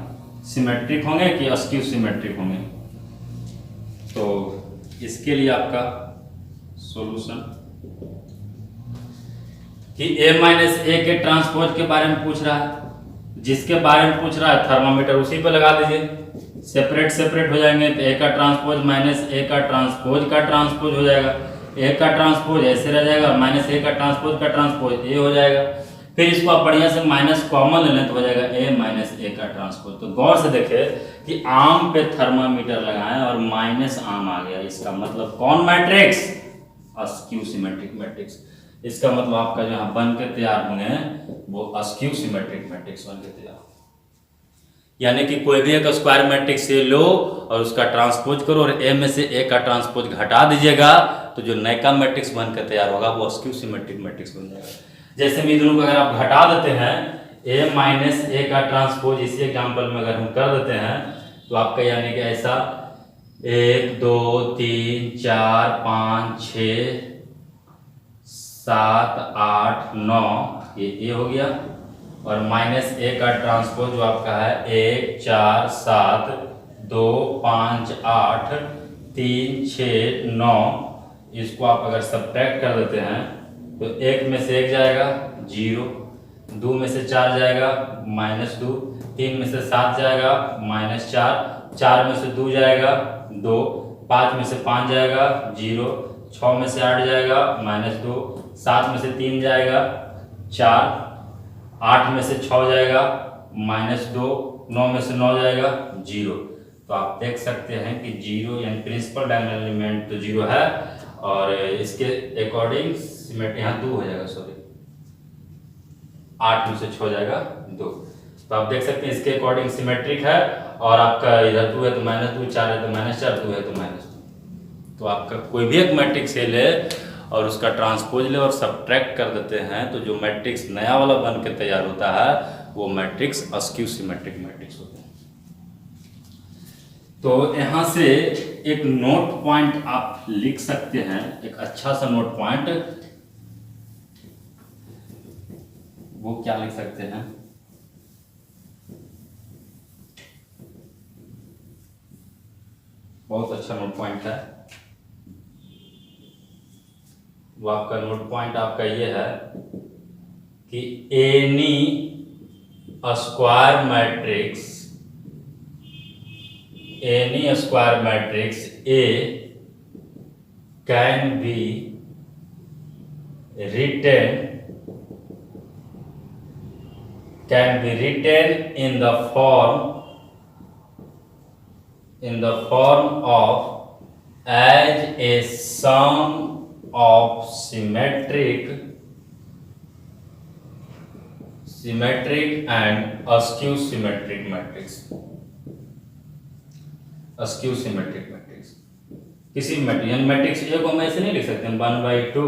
सिमेट्रिक होंगे कि अस्क्यू सिमेट्रिक होंगे। तो इसके लिए आपका सॉल्यूशन कि a माइनस ए के ट्रांसपोज के बारे में पूछ रहा है, जिसके बारे में पूछ रहा है थर्मामीटर उसी पे लगा दीजिए, सेपरेट हो जाएंगे। तो ए का ट्रांसपोज माइनस ए का ट्रांसपोज हो जाएगा, ए का ट्रांसपोज ऐसे रह जाएगा, माइनस ए का ट्रांसपोज ए हो जाएगा। फिर इसको आप बढ़िया से माइनस कॉमन ले लें तो हो जाएगा ए माइनस ए का ट्रांसपोज। तो गौर से देखें कि आम पे थर्मामीटर लगाएं और माइनस आम आ गया, इसका मतलब कौन मैट्रिक्स, अस्क्यू सिमेट्रिक मैट्रिक्स। इसका मतलब आपका जो यहाँ बन के तैयार होंगे वो अस्क्यू सिमेट्रिक मैट्रिक्स बन के तैयार। यानी कि कोई भी एक स्क्वायर मैट्रिक्स से लो और उसका ट्रांसपोज करो और ए में से ए का ट्रांसपोज घटा दीजिएगा, तो जो नयका मैट्रिक्स बन के तैयार होगा वो अस्क्यू सिमेट्रिक मैट्रिक्स बन जाएगा। जैसे में दोनों को अगर आप घटा देते हैं, a माइनस ए का ट्रांसपोज इसी एग्जांपल में अगर हम कर देते हैं तो आपका यानी कि ऐसा 1 2 3 4 5 6 7 8 9 ये a हो गया, और माइनस ए का ट्रांसपोज जो आपका है 1 4 7 2 5 8 3 6 9। इसको आप अगर सब्ट्रैक्ट कर देते हैं तो एक में से एक जाएगा 0, 2 में से 4 जाएगा -2, 3 में से 7 जाएगा -4, 4 में से 2 जाएगा 2, 5 में से 5 जाएगा 0, 6 में से 8 जाएगा -2, 7 में से 3 जाएगा 4, 8 में से 6 जाएगा -2, 9 में से 9 जाएगा 0। तो आप देख सकते हैं कि 0 यानी प्रिंसिपल डायगोनल एलिमेंट तो 0 है, और इसके अकॉर्डिंग सिमेट्री यहाँ 2 हो जाएगा, सॉरी 8 में से 6 जाएगा 2। तो आप देख सकते हैं इसके अकॉर्डिंग सिमेट्रिक है, और आपका इधर 2 है तो -2, 4 है तो -4, 2 है तो -2। तो आपका कोई भी एक मैट्रिक्स ए ले और उसका ट्रांसपोज ले और सब्ट्रैक्ट कर देते हैं, तो जो मैट्रिक्स नया वाला बन के तैयार होता है वो मैट्रिक्स अस्क्यू सिमेट्रिक मैट्रिक्स होते हैं। तो यहाँ से एक नोट पॉइंट आप लिख सकते हैं, एक अच्छा सा नोट पॉइंट। वो क्या लिख सकते हैं? बहुत अच्छा नोट पॉइंट है वो। आपका नोट पॉइंट आपका ये है कि N E square matrix A can be written in the form of as a sum of symmetric and askew symmetric matrix। Askew symmetric matrix किसी मैट्रिक्स ए को हम ऐसे नहीं लिख सकते, 1/2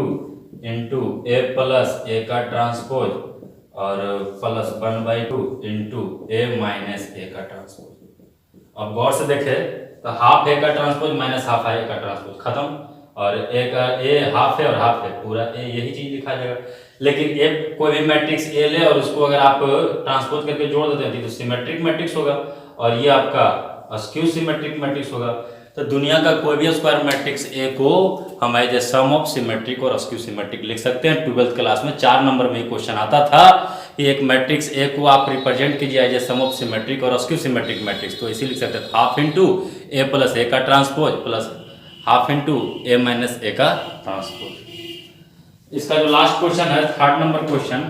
इंटू ए प्लस ए का ट्रांसपोज और plus 1/2 into A minus A का ट्रांसपोज। अब गौर से देखें तो हाफ ए का ट्रांसपोज माइनस हाफ ए का ट्रांसपोज खत्म, और ए का ए हाफ है और हाफ है पूरा ए, यही चीज लिखा जाएगा। लेकिन ए कोई भी मैट्रिक्स ए ले और उसको अगर आप ट्रांसपोज करके जोड़ देते हैं तो सिमेट्रिक मैट्रिक्स होगा, और ये आपका अस्क्यू सिमेट्रिक मैट्रिक्स होगा। तो दुनिया का कोई भी स्क्वायर मैट्रिक्स ए को हम as a sum of symmetric और अस्क्यू सिमेट्रिक लिख सकते हैं। 12th क्लास में 4 नंबर में क्वेश्चन आता था कि एक मैट्रिक्स ए को आप रिप्रेजेंट कीजिए as a sum of symmetric और अस्क्यू सिमेट्रिक मैट्रिक्स, तो इसी लिख सकते हैं half into A plus A का transpose plus half into A minus A का ट्रांसपोज। इसका जो लास्ट क्वेश्चन है 3rd नंबर क्वेश्चन,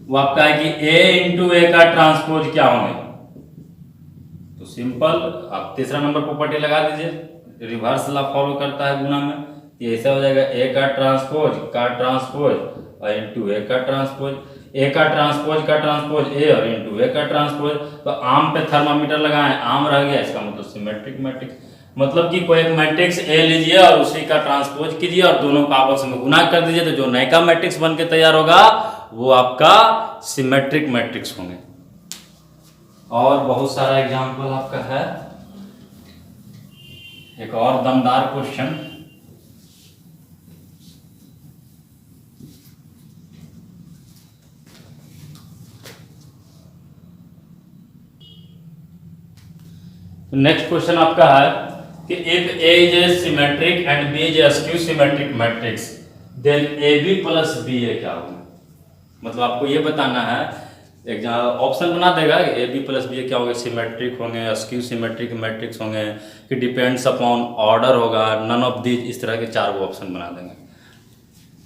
वो आपका है कि ए इंटू ए का ट्रांसपोज क्या होंगे। तो सिंपल आप 3रा नंबर प्रॉपर्टी लगा दीजिए, रिवर्स लॉ फॉलो करता है गुना में, ये ऐसा हो जाएगा ए का ट्रांसपोज और इंटू ए का ट्रांसपोज, ए का ट्रांसपोज ए और इंटू ए का ट्रांसपोज। तो आम पे थर्मामीटर लगाएं, आम रह गया, इसका मतलब सिमेट्रिक मैट्रिक्स। मतलब कि कोई एक मैट्रिक्स ए लीजिए और उसी का ट्रांसपोज कीजिए और दोनों का आपस में गुना कर दीजिए, तो जो नया मैट्रिक्स बन के तैयार होगा वो आपका सिमेट्रिक मैट्रिक्स होंगे। और बहुत सारा एग्जाम्पल आपका है। एक और दमदार क्वेश्चन, नेक्स्ट क्वेश्चन आपका है कि if A is a symmetric and B is a askew symmetric matrix then A B plus B A क्या होगा। मतलब आपको ये बताना है, एक ऑप्शन बना देगा ए बी प्लस बी क्या होंगे, सिमेट्रिक होंगे, अस्क्यू सिमेट्रिक मैट्रिक्स होंगे, कि डिपेंड्स अपॉन ऑर्डर होगा, नन ऑफ दीज, इस तरह के 4 ऑप्शन बना देंगे।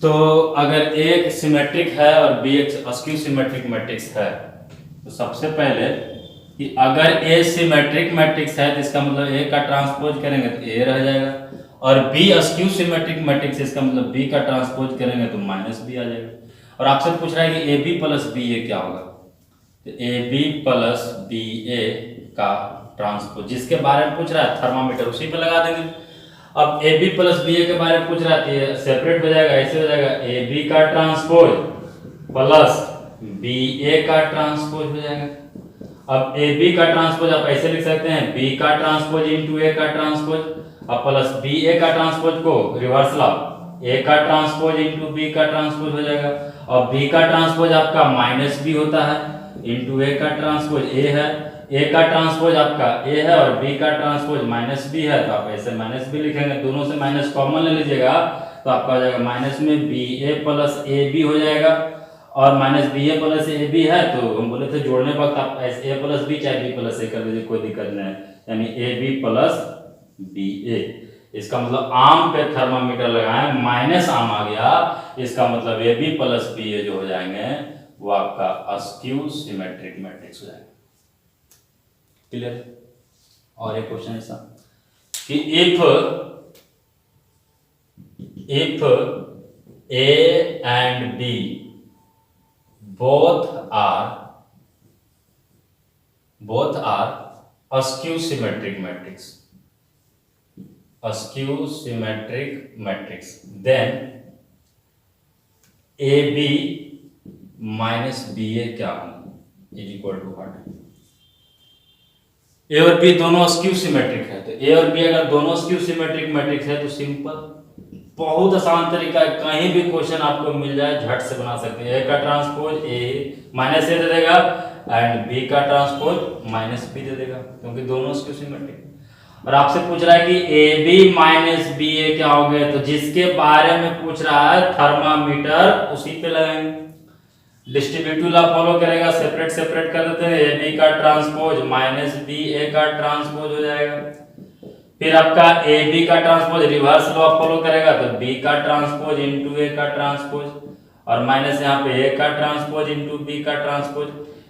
तो अगर एक सिमेट्रिक है और बी एक अस्क्यू सिमेट्रिक मैट्रिक्स है, तो सबसे पहले कि अगर ए सिमेट्रिक मैट्रिक्स है तो इसका मतलब ए का ट्रांसपोज करेंगे तो ए रह जाएगा, और बी अस्क्यू सिमेट्रिक मैट्रिक्स इसका मतलब बी का ट्रांसपोज करेंगे तो माइनस बी आ जाएगा। और आपसे पूछ रहा है कि ए बी प्लस बी ए क्या होगा, तो ए बी प्लस बी ए का ट्रांसपोज, जिसके बारे में पूछ रहा है थर्मामीटर उसी पे लगा देंगे। अब ए बी प्लस बी ए के बारे में पूछ रहा है तो ये सेपरेट हो जाएगा, ऐसे हो जाएगा ए बी का ट्रांसपोज प्लस बी ए का ट्रांसपोज हो जाएगा। अब ए बी का ट्रांसपोज आप ऐसे लिख सकते हैं बी का ट्रांसपोज इंटू ए का ट्रांसपोज, अब प्लस बी ए का ट्रांसपोज को रिवर्स ला ए का ट्रांसपोज इंटू बी का ट्रांसपोज हो जाएगा, और बी का ट्रांसपोज आपका माइनस बी होता है इंटू ए का ट्रांसपोज ए है, ए का ट्रांसपोज आपका ए है और बी का ट्रांसपोज माइनस बी है, तो आप ऐसे माइनस बी लिखेंगे, दोनों से माइनस कॉमन ले लीजिएगा तो आपका हो जाएगा माइनस में B A plus A B हो जाएगा। और minus B A plus A B है, तो हम बोले थे जोड़ने वक्त आप ए प्लस बी चाहे बी प्लस ए कर लीजिए, कोई दिक्कत नहीं है, यानी A B plus B A. इसका मतलब आम पे थर्मामीटर लगाएं, माइनस आम आ गया, इसका मतलब ए बी प्लस बी ए जो हो जाएंगे वो आपका अस्क्यू सिमेट्रिक मैट्रिक्स हो जाएंगे। क्लियर? और एक क्वेश्चन ऐसा कि if A and B both are askew symmetric matrix, then AB minus BA क्या होगा इज इक्वल टू व्हाट? ए और बी दोनों अस्क्यू सिमेट्रिक है, तो ए और बी अगर दोनों अस्क्यू सिमेट्रिक मैट्रिक्स है तो सिंपल, बहुत आसान तरीका है, कहीं भी क्वेश्चन आपको मिल जाए झट से बना सकते हैं। ए का ट्रांसपोज ए माइनस ए दे देगा एंड बी का ट्रांसपोज माइनस बी दे देगा, क्योंकि दोनों अस्क्यू सिमेट्रिक। और आपसे पूछ रहा है कि ए बी माइनस बी ए क्या हो गया, तो जिसके बारे में पूछ रहा है थर्मामीटर उसी पे लगाएंगे। डिस्ट्रीब्यूटिव लॉ फॉलो करेगा, सेपरेट सेपरेट कर देते हैं, ए बी का ट्रांसपोज माइनस बी ए का ट्रांसपोज हो जाएगा। फिर आपका ए बी का ट्रांसपोज रिवर्स लॉ फॉलो करेगा, तो बी का ट्रांसपोज इंटू ए का ट्रांसपोज, और माइनस यहाँ पे ए का ट्रांसपोज इंटू बी का ट्रांसपोज।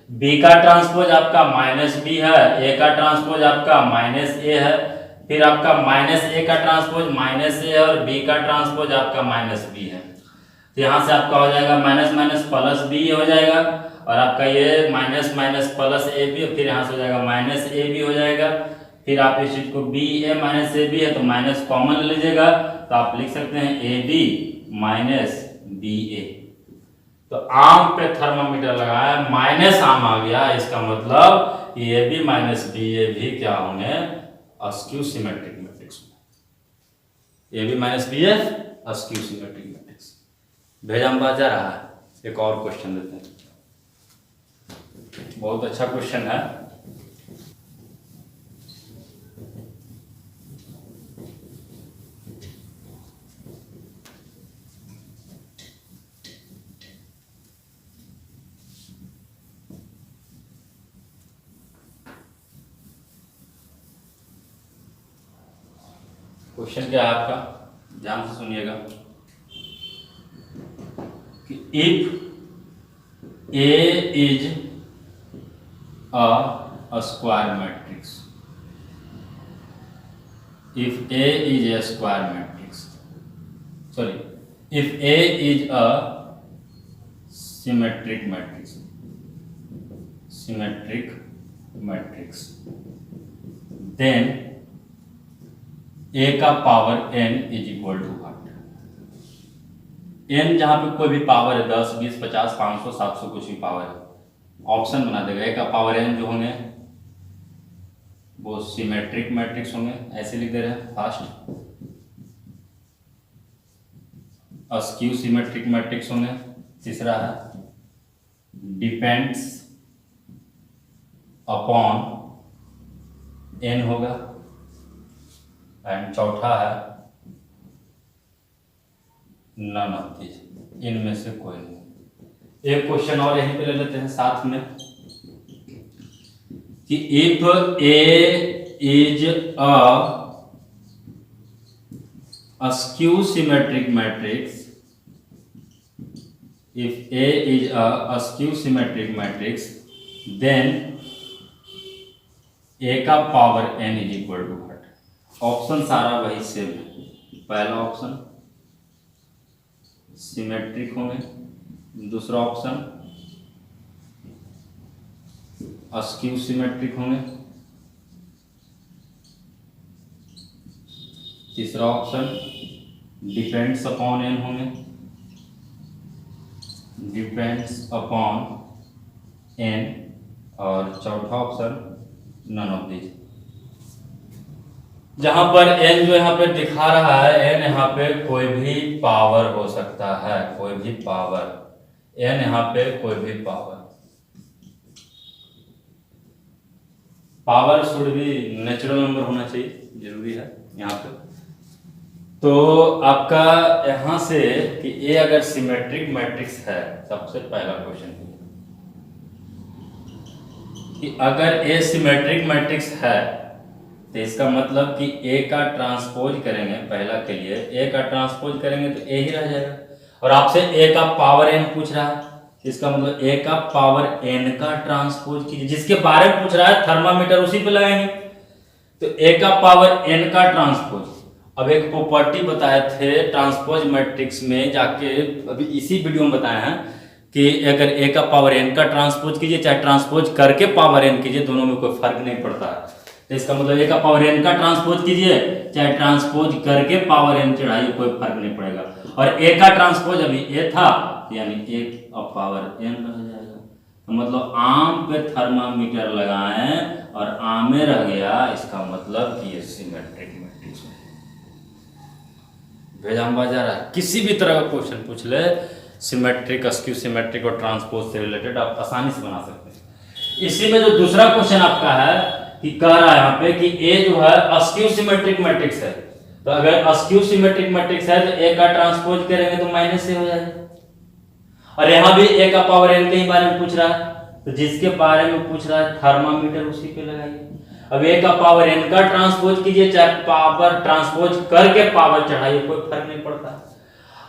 बी का ट्रांसपोज आपका माइनस बी है, ए का ट्रांसपोज आपका माइनस ए है, फिर आपका माइनस ए का ट्रांसपोज माइनस ए और बी का ट्रांसपोज आपका माइनस बी है। तो यहाँ से आपका हो जाएगा माइनस माइनस प्लस बी हो जाएगा, और आपका ये minus minus plus A B, फिर यहाँ से हो जाएगा माइनस ए बी हो जाएगा। फिर आप इस चीज को B A minus A B है तो माइनस कॉमन ले लीजिएगा, तो आप लिख सकते हैं ए बी माइनस बी ए। तो आम पे थर्मामीटर लगाया, माइनस आम आ गया, इसका मतलब A B minus B A भी क्या होंगे, askew symmetric matrix. A B minus B A askew symmetric matrix. भेजा जा रहा है। एक और क्वेश्चन देते हैं, बहुत अच्छा क्वेश्चन है। क्वेश्चन क्या है आपका, ध्यान से सुनिएगा कि if A is a square matrix, if A is a square matrix, sorry, if A is a symmetric matrix, then A का power n is equal to what? n जहां पे कोई भी पावर है, 10, 20, 50, 500, 700 कुछ भी पावर है, ऑप्शन बना देगा। ए का पावर n जो होंगे वो सिमेट्रिक मैट्रिक्स होंगे, ऐसे लिख दे रहे हैं। फर्स्ट अस्क्यू सिमेट्रिक मैट्रिक्स होंगे, तीसरा है डिपेंड्स अपॉन n होगा, एंड चौथा है नन ऑफ दिस, इनमें से कोई नहीं। एक क्वेश्चन और यहीं पे ले लेते हैं साथ में कि if A is a skew symmetric matrix, if A is a skew symmetric matrix, then A का power n is equal to what? Option सारा वही सेम है। पहला ऑप्शन सिमेट्रिक होंगे, दूसरा ऑप्शन अस्क्यू सिमेट्रिक होंगे, तीसरा ऑप्शन डिपेंड्स अपॉन n होंगे, डिपेंड्स अपॉन n, और चौथा ऑप्शन नन ऑफ दिस। जहां पर n जो यहाँ पे दिखा रहा है, n यहाँ पे कोई भी पावर हो सकता है, कोई भी पावर, n यहाँ पे कोई भी पावर शुड भी नेचुरल नंबर होना चाहिए, जरूरी है यहाँ पे। तो आपका यहाँ से कि ए अगर सिमेट्रिक मैट्रिक्स है, सबसे पहला क्वेश्चन कि अगर ए सिमेट्रिक मैट्रिक्स है तो इसका मतलब कि ए का ट्रांसपोज करेंगे, पहला के लिए ए का ट्रांसपोज करेंगे तो ए ही रह जाएगा। और आपसे ए का पावर एन पूछ रहा है, इसका मतलब ए का पावर एन का ट्रांसपोज कीजिए। जिसके बारे में पूछ रहा है थर्मामीटर उसी पे लगाएंगे। तो ए का पावर एन का ट्रांसपोज, अब एक प्रॉपर्टी बताए थे ट्रांसपोज मैट्रिक्स में जाके, अभी इसी वीडियो में बताए हैं कि अगर ए का पावर एन का ट्रांसपोज कीजिए चाहे ट्रांसपोज करके पावर एन कीजिए, दोनों में कोई फर्क नहीं पड़ता है। तो इसका मतलब ए का पावर एन का ट्रांसपोज कीजिए चाहे ट्रांसपोज करके पावर एन चढ़ाइए, कोई फर्क नहीं पड़ेगा। और ए का ट्रांसपोज अभी ए था यानी ए पावर एन रह जाएगा। तो मतलब आम पे थर्मामीटर लगाएं और आम में रह गया, इसका मतलब कि ये सिमेट्रिक मैट्रिक्स है। भेजाम बाजार है, किसी भी तरह का क्वेश्चन पूछ ले सिमेट्रिक, अस्क्यू सिमेट्रिक और ट्रांसपोज से रिलेटेड आप आसानी से बना सकते हैं। इसी में जो दूसरा क्वेश्चन आपका है कि कह रहा है यहाँ पे कि ए जो है अस्क्यू सिमेट्रिक मैट्रिक्स है। तो अगर अस्क्यू सिमेट्रिक मैट्रिक्स है तो ए का ट्रांसपोज करेंगे तो माइनस से हो जाएगा। और यहाँ भी ए का पावर एन के ही बारे में पूछ रहा है, तो जिसके बारे में पूछ रहा है थर्मामीटर उसी पे लगाइए। अब ए का पावर एन का ट्रांसपोज कीजिए चाहे पावर ट्रांसपोज करके पावर चढ़ाइए, कोई फर्क नहीं पड़ता।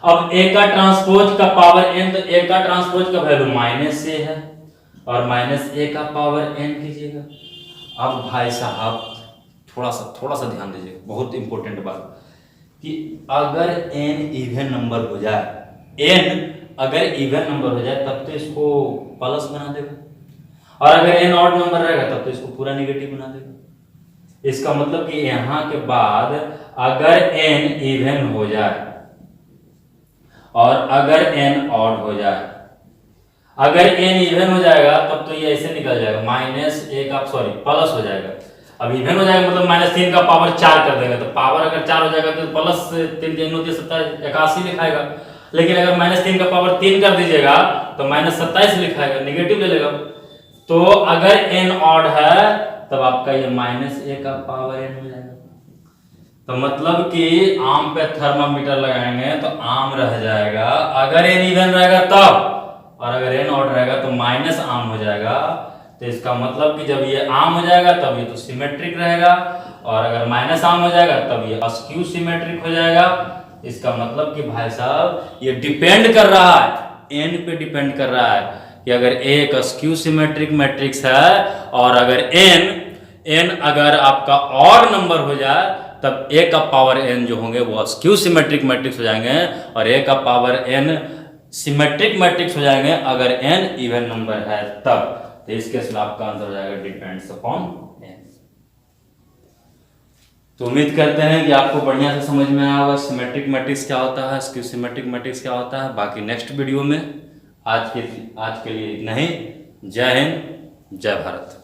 अब ए का ट्रांसपोज का पावर एन, तो ए का ट्रांसपोज का वैल्यू माइनस से है और माइनस ए का पावर एन कीजिएगा। अब भाई साहब थोड़ा सा ध्यान दीजिए, बहुत इंपॉर्टेंट बात कि अगर एन इवन नंबर हो जाए, एन अगर इवन नंबर हो जाए तब तो इसको प्लस बना देगा, और अगर एन ऑड नंबर रहेगा तब तो इसको पूरा नेगेटिव बना देगा। इसका मतलब कि यहां के बाद अगर एन इवन हो जाए और अगर एन ऑड हो जाए, अगर एन इवन हो जाएगा तब तो ये ऐसे निकल जाएगा माइनस ए का प्लस हो जाएगा। अब इवन हो जाएगा मतलब -3 का पावर 4 कर देंगे, तो पावर अगर 4 हो जाएगा तो प्लस 3 3 9 81 लिखाएगा। लेकिन अगर -3 का पावर 3 कर दीजिएगा तो -27 लिखाएगा, नेगेटिव ले लेगा। तो अगर एन ऑड है तब आपका ये -a का पावर एन हो जाएगा। तो मतलब कि आम पे थर्मामीटर लगाएंगे तो आम रह जाएगा अगर एन इवन रहेगा तब, और अगर एन ऑड रहेगा तो माइनस आम हो जाएगा। तो इसका मतलब कि जब ये आम हो जाएगा तब ये तो सिमेट्रिक रहेगा, और अगर माइनस आम हो जाएगा तब ये अस्क्यू सिमेट्रिक हो जाएगा। इसका मतलब कि भाई साहब ये डिपेंड कर रहा है, एन पे डिपेंड कर रहा है कि अगर ए एक अस्क्यू सिमेट्रिक मैट्रिक्स है और अगर एन अगर आपका ऑड नंबर हो जाए तब ए का पावर एन जो होंगे वो अस्क्यू सिमेट्रिक मैट्रिक्स हो जाएंगे, और ए का पावर एन सिमेट्रिक मैट्रिक्स हो जाएंगे अगर एन इवन नंबर है तब। तो इस केस में आपका आंसर हो जाएगा डिपेंड्स अपॉन एन। तो उम्मीद करते हैं कि आपको बढ़िया से समझ में आया होगा सिमेट्रिक मैट्रिक्स क्या होता है, अस्क्यू सिमेट्रिक मैट्रिक्स क्या होता है। बाकी नेक्स्ट वीडियो में आज के लिए इतना ही। जय हिंद, जय भारत।